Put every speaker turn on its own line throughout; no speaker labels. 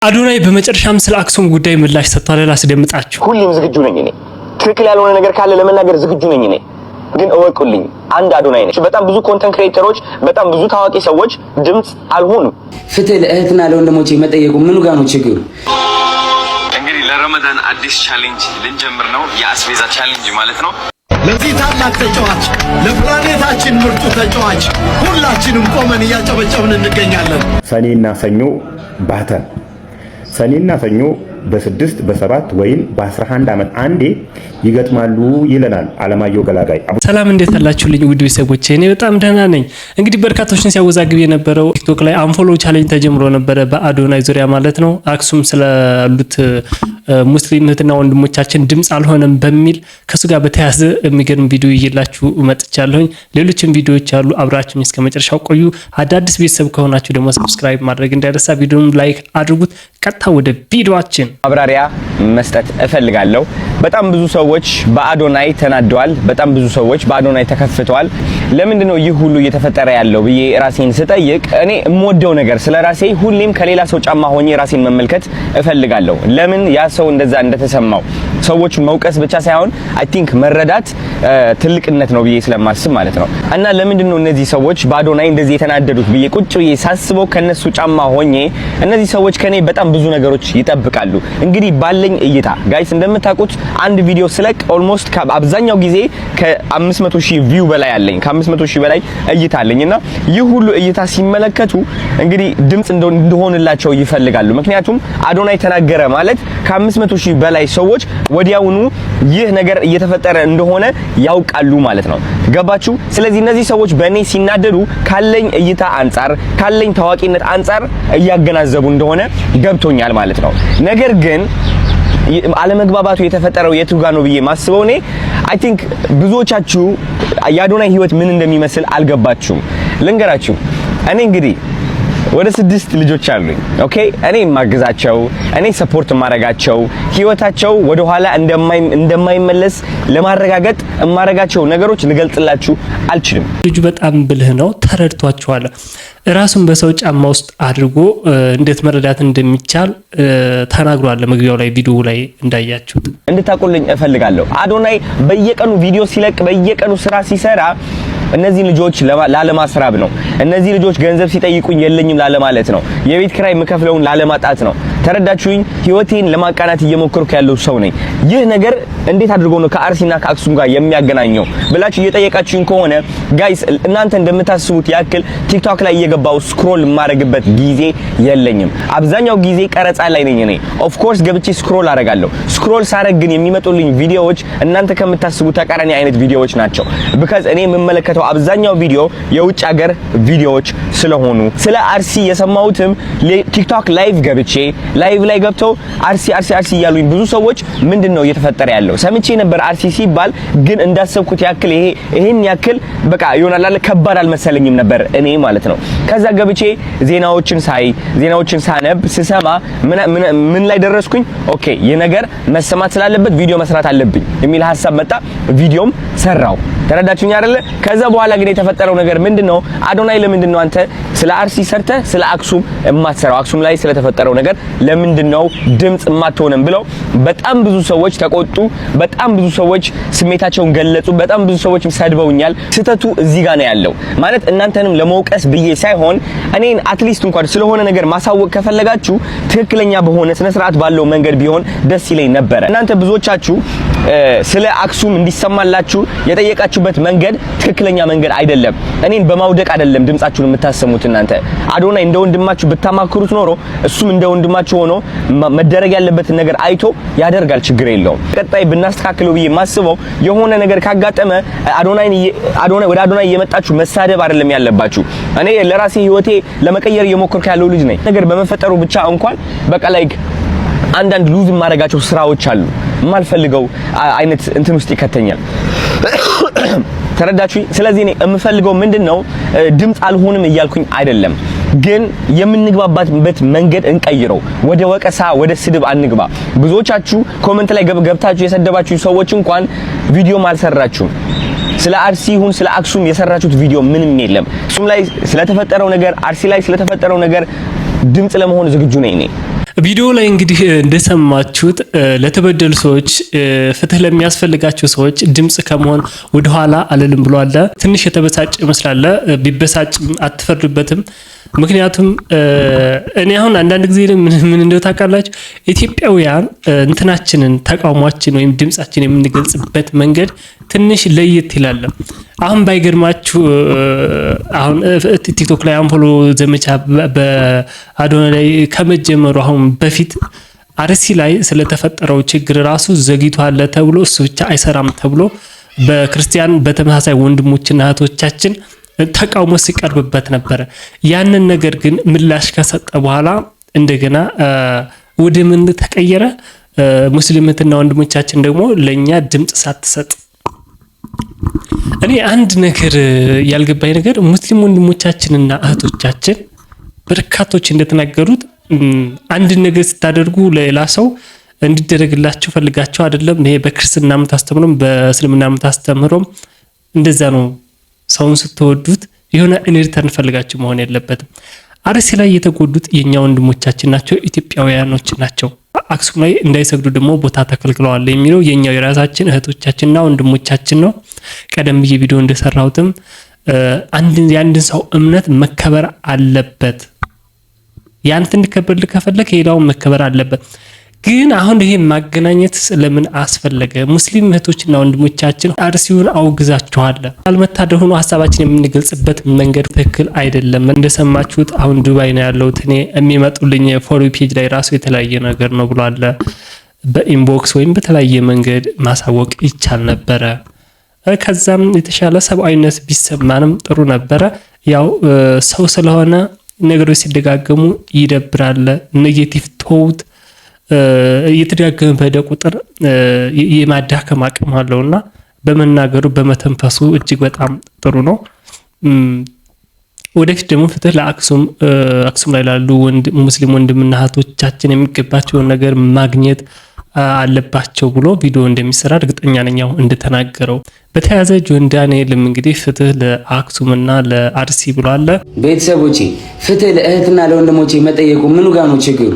አዶናይ በመጨረሻም ስለ አክሱም ጉዳይ ምላሽ ሰጥቷል። ላስደምጣችሁ።
ሁሌም ዝግጁ ነኝ እኔ ትክክል ያልሆነ ነገር ካለ ለመናገር ዝግጁ ነኝ እኔ። ግን እወቁልኝ አንድ አዶናይ ነኝ። በጣም ብዙ ኮንተንት ክሬተሮች፣ በጣም ብዙ ታዋቂ ሰዎች ድምጽ አልሆኑም።
ፍትህ ለእህትና ለወንድሞቼ መጠየቁ ምኑ ጋር ነው ችግሩ?
እንግዲህ ለረመዳን አዲስ ቻሌንጅ ልንጀምር ነው። የአስቤዛ ቻሌንጅ ማለት ነው።
ለዚህ ታላቅ ተጫዋች ለፕላኔታችን ምርጡ ተጫዋች ሁላችንም ቆመን እያጨበጨብን እንገኛለን።
ሰኔና ሰኞ ባተን ሰኔና ሰኞ በ6 በ7 ወይም በ11 ዓመት አንዴ ይገጥማሉ ይለናል አለማየሁ ገላጋይ።
ሰላም እንዴት አላችሁልኝ ውድ ቤተሰቦቼ? እኔ በጣም ደህና ነኝ። እንግዲህ በርካቶችን ሲያወዛግብ የነበረው ቲክቶክ ላይ አንፎሎ ቻሌንጅ ተጀምሮ ነበረ በአዶናይ ዙሪያ ማለት ነው። አክሱም ስላሉት ሙስሊም እህትና ወንድሞቻችን ድምጽ አልሆነም በሚል ከሱ ጋር በተያያዘ የሚገርም ቪዲዮ ይዤላችሁ መጥቻለሁኝ። ሌሎችም ቪዲዮዎች አሉ፣ አብራችሁኝ እስከ መጨረሻው ቆዩ። አዳዲስ ቤተሰብ ከሆናችሁ ደግሞ ሰብስክራይብ ማድረግ እንዳይረሳ፣ ቪዲዮውን ላይክ አድርጉት። ቀጥታ ወደ ቪዲዮአችን
ማብራሪያ መስጠት እፈልጋለሁ። በጣም ብዙ ሰዎች በአዶናይ ተናደዋል። በጣም ብዙ ሰዎች በአዶናይ ተከፍተዋል። ለምንድን ነው ይህ ሁሉ እየተፈጠረ ያለው ብዬ ራሴን ስጠይቅ እኔ የምወደው ነገር ስለራሴ ሁሌም ከሌላ ሰው ጫማ ሆኜ ራሴን መመልከት እፈልጋለሁ። ለምን ያ ሰው እንደዛ እንደተሰማው ሰዎች መውቀስ ብቻ ሳይሆን አይ ቲንክ መረዳት ትልቅነት ነው ብዬ ስለማስብ ማለት ነው። እና ለምንድን ነው እነዚህ ሰዎች በአዶናይ እንደዚህ የተናደዱት ብዬ ቁጭ ብዬ ሳስበው ከነሱ ጫማ ሆኜ እነዚህ ሰዎች ከኔ በጣም ብዙ ነገሮች ይጠብቃሉ። እንግዲህ ባለኝ እይታ ጋይስ እንደምታውቁት አንድ ቪዲዮ ስለቅ ኦልሞስት አብዛኛው ጊዜ ከ500,000 ቪው በላይ አለኝ፣ ከ500,000 በላይ እይታ አለኝና ይህ ሁሉ እይታ ሲመለከቱ እንግዲህ ድምጽ እንደሆንላቸው ይፈልጋሉ። ምክንያቱም አዶናይ ተናገረ ማለት ከ500,000 በላይ ሰዎች ወዲያውኑ ይህ ነገር እየተፈጠረ እንደሆነ ያውቃሉ ማለት ነው። ገባችሁ? ስለዚህ እነዚህ ሰዎች በእኔ ሲናደዱ ካለኝ እይታ አንፃር ካለኝ ታዋቂነት አንፃር እያገናዘቡ እንደሆነ ገብቶኛል ማለት ነው። ነገር ግን አለመግባባቱ የተፈጠረው የቱ ጋር ነው ብዬ ማስበው እኔ አይ ቲንክ ብዙዎቻችሁ የአዶናይ ህይወት ምን እንደሚመስል አልገባችሁም። ልንገራችሁ። እኔ እንግዲህ ወደ 6 ልጆች አሉኝ። ኦኬ እኔ ማግዛቸው እኔ ሰፖርት ማረጋቸው ህይወታቸው ወደ ኋላ እንደማይመለስ ለማረጋገጥ ማረጋቸው ነገሮች ልገልጽላችሁ አልችልም።
ልጁ በጣም ብልህ ነው፣ ተረድቷቸዋል። ራሱን በሰው ጫማ ውስጥ አድርጎ እንዴት መረዳት እንደሚቻል ተናግሯል። መግቢያው ላይ ቪዲዮ ላይ እንዳያችሁት
እንድታቆልኝ እፈልጋለሁ። አዶናይ በየቀኑ ቪዲዮ ሲለቅ በየቀኑ ስራ ሲሰራ እነዚህ ልጆች ላለማስራብ ነው። እነዚህ ልጆች ገንዘብ ሲጠይቁኝ የለኝም ላለማለት ነው። የቤት ኪራይ የምከፍለውን ላለማጣት ነው። ተረዳችሁኝ? ህይወቴን ለማቃናት እየሞከርኩ ያለው ሰው ነኝ። ይህ ነገር እንዴት አድርጎ ነው ከአርሲና ከአክሱም ጋር የሚያገናኘው ብላችሁ እየጠየቃችሁኝ ከሆነ ጋይስ እናንተ እንደምታስቡት ያክል ቲክቶክ ላይ እየገባው ስክሮል የማረግበት ጊዜ የለኝም። አብዛኛው ጊዜ ቀረጻ ላይ ነኝ እኔ። ኦፍ ኮርስ ገብቼ ስክሮል አረጋለሁ። ስክሮል ሳረግ ግን የሚመጡልኝ ቪዲዮዎች እናንተ ከምታስቡት ተቃራኒ አይነት ቪዲዮዎች ናቸው። because እኔ የምመለከተው አብዛኛው ቪዲዮ የውጭ ሀገር ቪዲዮዎች ስለሆኑ ስለ አርሲ የሰማሁትም ቲክቶክ ላይቭ ገብቼ ላይቭ ላይ ገብተው አርሲ እያሉኝ ብዙ ሰዎች ምንድነው እየተፈጠረ ያለው ሰምቼ ነበር። አርሲ ሲባል ግን እንዳሰብኩት ያክል ይሄን ያክል በቃ ይሆናል አለ ከባድ አልመሰለኝም ነበር እኔ ማለት ነው። ከዛ ገብቼ ዜናዎችን ሳነብ ስሰማ ምን ላይ ደረስኩኝ? ኦኬ የነገር መሰማት ስላለበት ቪዲዮ መስራት አለብኝ የሚል ሐሳብ መጣ። ቪዲዮም ሰራው። ተረዳችሁኝ አይደለ? ከዛ በኋላ ግን የተፈጠረው ነገር ምንድነው? አዶናይ ለምንድነው አንተ ስለ አርሲ ሰርተ ስለ አክሱም የማትሰራው? አክሱም ላይ ስለተፈጠረው ነገር ለምንድነው ድምጽ የማትሆንም ብለው በጣም ብዙ ሰዎች ተቆጡ። በጣም ብዙ ሰዎች ስሜታቸውን ገለጹ። በጣም ብዙ ሰዎች ሰድበውኛል። ስህተቱ እዚህ ጋር ነው ያለው። ማለት እናንተንም ለመውቀስ ብዬ ሳይሆን እኔን አትሊስት እንኳን ስለሆነ ነገር ማሳወቅ ከፈለጋችሁ ትክክለኛ በሆነ ስነ ስርዓት ባለው መንገድ ቢሆን ደስ ይለኝ ነበር። እናንተ ብዙዎቻችሁ ስለ አክሱም እንዲሰማላችሁ የጠየቃችሁበት መንገድ ትክክለኛ መንገድ አይደለም። እኔን በማውደቅ አይደለም ድምጻችሁን የምታሰሙት። እናንተ አዶናይ እንደ ወንድማችሁ ብታማክሩት ኖሮ እሱም እንደ ወንድማችሁ ሆኖ መደረግ ያለበትን ነገር አይቶ ያደርጋል። ችግር የለውም። ቀጣይ ብናስተካክለው ብዬ ማስበው የሆነ ነገር ካጋጠመ ወደ አዶናይ እየመጣችሁ መሳደብ አይደለም ያለባችሁ። እኔ ለራሴ ህይወቴ ለመቀየር እየሞከርኩ ያለው ልጅ ነኝ። ነገር በመፈጠሩ ብቻ እንኳን በቃ ላይክ አንዳንድ ሉዝ ማረጋቸው ስራዎች አሉ። የማልፈልገው አይነት እንትን ውስጥ ይከተኛል። ተረዳችሁኝ? ስለዚህ እኔ የምፈልገው ምንድነው ድምጽ አልሆንም እያልኩኝ አይደለም፣ ግን የምንግባባበት መንገድ እንቀይረው። ወደ ወቀሳ ወደ ስድብ አንግባ። ብዙዎቻችሁ ኮሜንት ላይ ገብታችሁ የሰደባችሁ ሰዎች እንኳን ቪዲዮም አልሰራችሁም። ስለ አርሲ ይሁን ስለ አክሱም የሰራችሁት ቪዲዮ ምንም የለም። እሱም ላይ ስለተፈጠረው ነገር አርሲ ላይ ስለተፈጠረው ነገር ድምጽ ለመሆን ዝግጁ ነኝ እኔ።
ቪዲዮ ላይ እንግዲህ እንደሰማችሁት ለተበደሉ ሰዎች ፍትህ ለሚያስፈልጋቸው ሰዎች ድምጽ ከመሆን ወደኋላ አልልም ብሏል። ትንሽ የተበሳጭ ይመስላል። ቢበሳጭም አትፈርዱበትም። ምክንያቱም እኔ አሁን አንዳንድ ጊዜ ምን እንደው ታውቃላችሁ ኢትዮጵያውያን እንትናችንን ተቃውሟችን ወይም ድምጻችን የምንገልጽበት መንገድ ትንሽ ለየት ይላል። አሁን ባይገርማችሁ አሁን ቲክቶክ ላይ አንፎሎ ዘመቻ በአዶናይ ላይ ከመጀመሩ አሁን በፊት አርሲ ላይ ስለተፈጠረው ችግር ራሱ ዘግይቷል ተብሎ እሱ ብቻ አይሰራም ተብሎ በክርስቲያን በተመሳሳይ ወንድሞችና እህቶቻችን ተቃውሞ ሲቀርብበት ነበር። ያንን ነገር ግን ምላሽ ከሰጠ በኋላ እንደገና ወደ ምን ተቀየረ? ሙስሊምትና ወንድሞቻችን ደግሞ ለኛ ድምጽ ሳትሰጥ እኔ አንድ ነገር ያልገባኝ ነገር ሙስሊም ወንድሞቻችንና እህቶቻችን በርካቶች እንደተናገሩት አንድ ነገር ስታደርጉ ለሌላ ሰው እንዲደረግላችሁ ፈልጋችሁ አይደለም። ይሄ በክርስትና የምታስተምሩም በእስልምና የምታስተምሩም እንደዛ ነው። ሰውን ስትወዱት የሆነ ኢንሪተርን ፈልጋችሁ መሆን የለበትም። አርሲ ላይ የተጎዱት የኛ ወንድሞቻችን ናቸው፣ ኢትዮጵያውያኖች ናቸው። አክሱም ላይ እንዳይሰግዱ ደግሞ ቦታ ተከልክለዋል የሚለው የኛው የራሳችን እህቶቻችንና ወንድሞቻችን ነው። ቀደም ብዬ ቪዲዮ እንደሰራሁትም የአንድን ሰው እምነት መከበር አለበት። ያንተ እንዲከበር ከፈለክ ሌላውን መከበር አለበት። ግን አሁን ይሄ ማገናኘት ለምን አስፈለገ? ሙስሊም እህቶችና ወንድሞቻችን አርሲውን አውግዛችኋል። አልመታደር ሆኖ ሐሳባችን የምንገልጽበት መንገድ ትክክል አይደለም። እንደሰማችሁት አሁን ዱባይ ነው ያለሁት እኔ የሚመጡልኝ ፎሎ ፔጅ ላይ ራሱ የተለያየ ነገር ነው ብሏል። በኢንቦክስ ወይም በተለያየ መንገድ ማሳወቅ ይቻል ነበረ። ከዛም የተሻለ ሰብአዊነት ቢሰማንም ጥሩ ነበረ። ያው ሰው ስለሆነ ነገሮች ሲደጋገሙ ይደብራል። ኔጌቲቭ ቶውት እየተደጋገመ በሄደ ቁጥር የማዳከም አቅም አለውና በመናገሩ በመተንፈሱ እጅግ በጣም ጥሩ ነው። ወደፊት ደግሞ ፍትህ ለአክሱም ላይ ላሉ ሙስሊም ወንድምና እህቶቻችን የሚገባቸውን ነገር ማግኘት አለባቸው ብሎ ቪዲዮ እንደሚሰራ እርግጠኛ ነኝ። እንደተናገረው በተያያዘ ጆን ዳንኤልም እንግዲህ ፍትህ ለአክሱምና ለአርሲ ብሏል።
ቤተሰቦቼ ፍትህ ለእህትና ለወንድሞቼ መጠየቁ ምኑ ጋር ነው ችግሩ?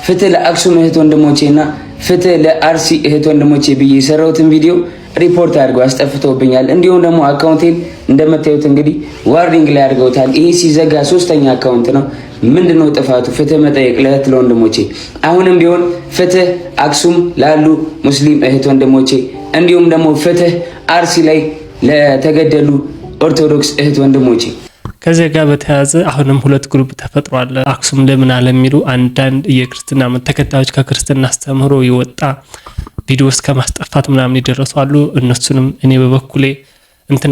ፍትህ ለአክሱም እህት ወንድሞቼና ፍትህ ለአርሲ እህት ወንድሞቼ ብዬ የሰራሁትን ቪዲዮ ሪፖርት አድርገው አስጠፍተውብኛል። እንዲሁም ደግሞ አካውንቴን እንደምታዩት እንግዲህ ዋርኒንግ ላይ አድርገውታል። ይሄ ሲዘጋ 3ኛ አካውንት ነው። ምንድነው ጥፋቱ? ፍትህ መጠየቅ ለእህት ለወንድሞቼ። አሁንም ቢሆን ፍትህ አክሱም ላሉ ሙስሊም እህት ወንድሞቼ፣ እንዲሁም ደግሞ ፍትህ አርሲ ላይ ለተገደሉ ኦርቶዶክስ እህት ወንድሞቼ።
ከዚህ ጋር በተያያዘ አሁንም ሁለት ግሩፕ ተፈጥሯል። አክሱም ለምን አለ የሚሉ አንዳንድ የክርስትና ተከታዮች ከክርስትና አስተምህሮ የወጣ ቪዲዮ እስከ ማስጠፋት ምናምን ይደረሱ አሉ። እነሱንም እኔ በበኩሌ እንትን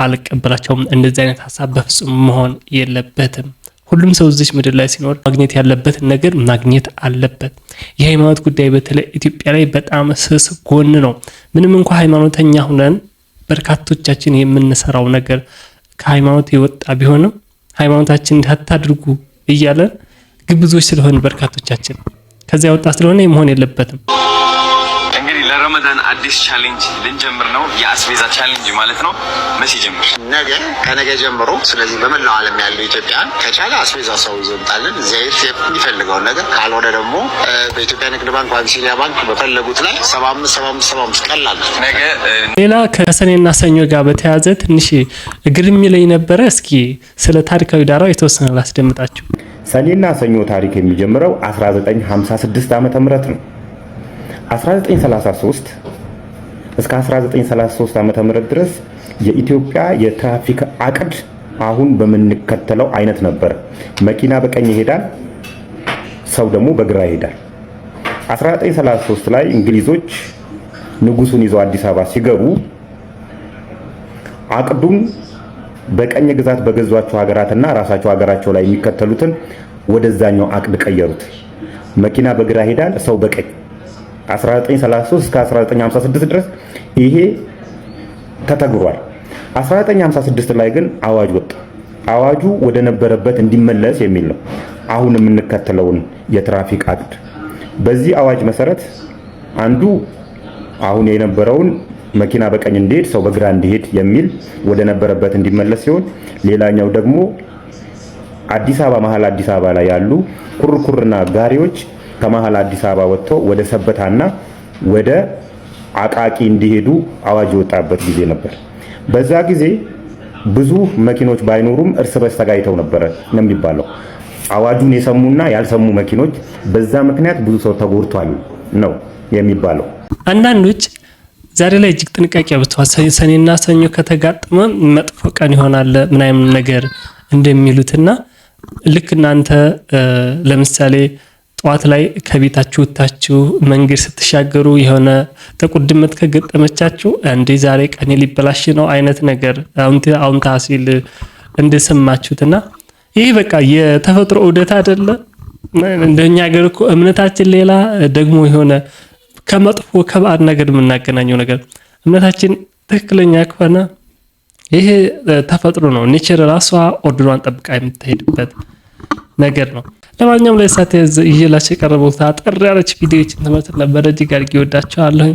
አልቀበላቸውም። እንደዚህ አይነት ሀሳብ በፍጹም መሆን የለበትም። ሁሉም ሰው እዚህ ምድር ላይ ሲኖር ማግኘት ያለበትን ነገር ማግኘት አለበት። የሃይማኖት ጉዳይ በተለይ ኢትዮጵያ ላይ በጣም ስስ ጎን ነው። ምንም እንኳን ሃይማኖተኛ ሆነን በርካቶቻችን የምንሰራው ነገር ከሃይማኖት የወጣ ቢሆንም ሃይማኖታችን እንዳታድርጉ እያለን ግብዞች ስለሆነ በርካቶቻችን ከዚያ ወጣ ስለሆነ መሆን የለበትም።
እንግዲህ ለረመዳን አዲስ ቻሌንጅ ልንጀምር ነው። የአስቤዛ ቻሌንጅ ማለት ነው። መቼ ጀምር?
ከነገ ጀምሮ። ስለዚህ በመላው ዓለም ያለው ኢትዮጵያን ከቻለ አስቤዛ ሰው ይዘምጣልን ዘይት የሚፈልገውን ነገር፣ ካልሆነ ደግሞ በኢትዮጵያ ንግድ ባንክ፣ አቢሲኒያ ባንክ በፈለጉት ላይ 75 ቀላል ነገ።
ሌላ ከሰኔና ሰኞ ጋር በተያያዘ ትንሽ ግርም ላይ ነበረ። እስኪ ስለ ታሪካዊ ዳራው የተወሰነ ላስደምጣችሁ።
ሰኔና ሰኞ ታሪክ የሚጀምረው 1956 ዓመተ ምህረት ነው። 1933 እስከ 1933 ዓመተ ምህረት ድረስ የኢትዮጵያ የትራፊክ አቅድ አሁን በምንከተለው አይነት ነበር። መኪና በቀኝ ይሄዳል፣ ሰው ደግሞ በግራ ይሄዳል። 1933 ላይ እንግሊዞች ንጉሱን ይዘው አዲስ አበባ ሲገቡ አቅዱን በቀኝ ግዛት በገዟቸው ሀገራትና ራሳቸው ሀገራቸው ላይ የሚከተሉትን ወደዛኛው አቅድ ቀየሩት። መኪና በግራ ይሄዳል፣ ሰው በቀኝ። 1933 እስከ 1956 ድረስ ይሄ ተተግሯል። 1956 ላይ ግን አዋጅ ወጣ። አዋጁ ወደ ነበረበት እንዲመለስ የሚል ነው። አሁን የምንከተለውን የትራፊክ አቅድ። በዚህ አዋጅ መሰረት አንዱ አሁን የነበረውን መኪና በቀኝ እንዲሄድ ሰው በግራ እንዲሄድ የሚል ወደ ነበረበት እንዲመለስ ሲሆን፣ ሌላኛው ደግሞ አዲስ አበባ መሀል አዲስ አበባ ላይ ያሉ ኩርኩርና ጋሪዎች ከመሀል አዲስ አበባ ወጥተው ወደ ሰበታና ወደ አቃቂ እንዲሄዱ አዋጅ ወጣበት ጊዜ ነበር። በዛ ጊዜ ብዙ መኪኖች ባይኖሩም እርስ በርስ ተጋይተው ነበር ነው የሚባለው። አዋጁን የሰሙና ያልሰሙ መኪኖች በዛ ምክንያት ብዙ ሰው ተጎድቷል ነው የሚባለው።
አንዳንዶች ዛሬ ላይ እጅግ ጥንቃቄ አብዝተዋል። ሰኔና ሰኞ ከተጋጠመ መጥፎ ቀን ይሆናል ምናምን ነገር እንደሚሉትና ልክ እናንተ ለምሳሌ ጠዋት ላይ ከቤታችሁ ወጣችሁ መንገድ ስትሻገሩ የሆነ ጥቁር ድመት ከገጠመቻችሁ እንዴ ዛሬ ቀኔ ሊበላሽ ነው አይነት ነገር አሁን ታሲል እንደሰማችሁትና ይሄ በቃ የተፈጥሮ ዑደት አይደለ? እንደኛ ሀገር እኮ እምነታችን ሌላ ደግሞ የሆነ ከመጥፎ ከባድ ነገር የምናገናኘው ነገር እምነታችን ትክክለኛ ከሆነ ይሄ ተፈጥሮ ነው። ኔቸር ራሷ ኦርደሯን ጠብቃ የምትሄድበት ነገር ነው። ለማንኛውም ለሳተ ይዤላችሁ የቀረበው አጠር ያለች ቪዲዮችን ትመስል ነበር። እጅግ አድርጌ ወዳችኋለሁ።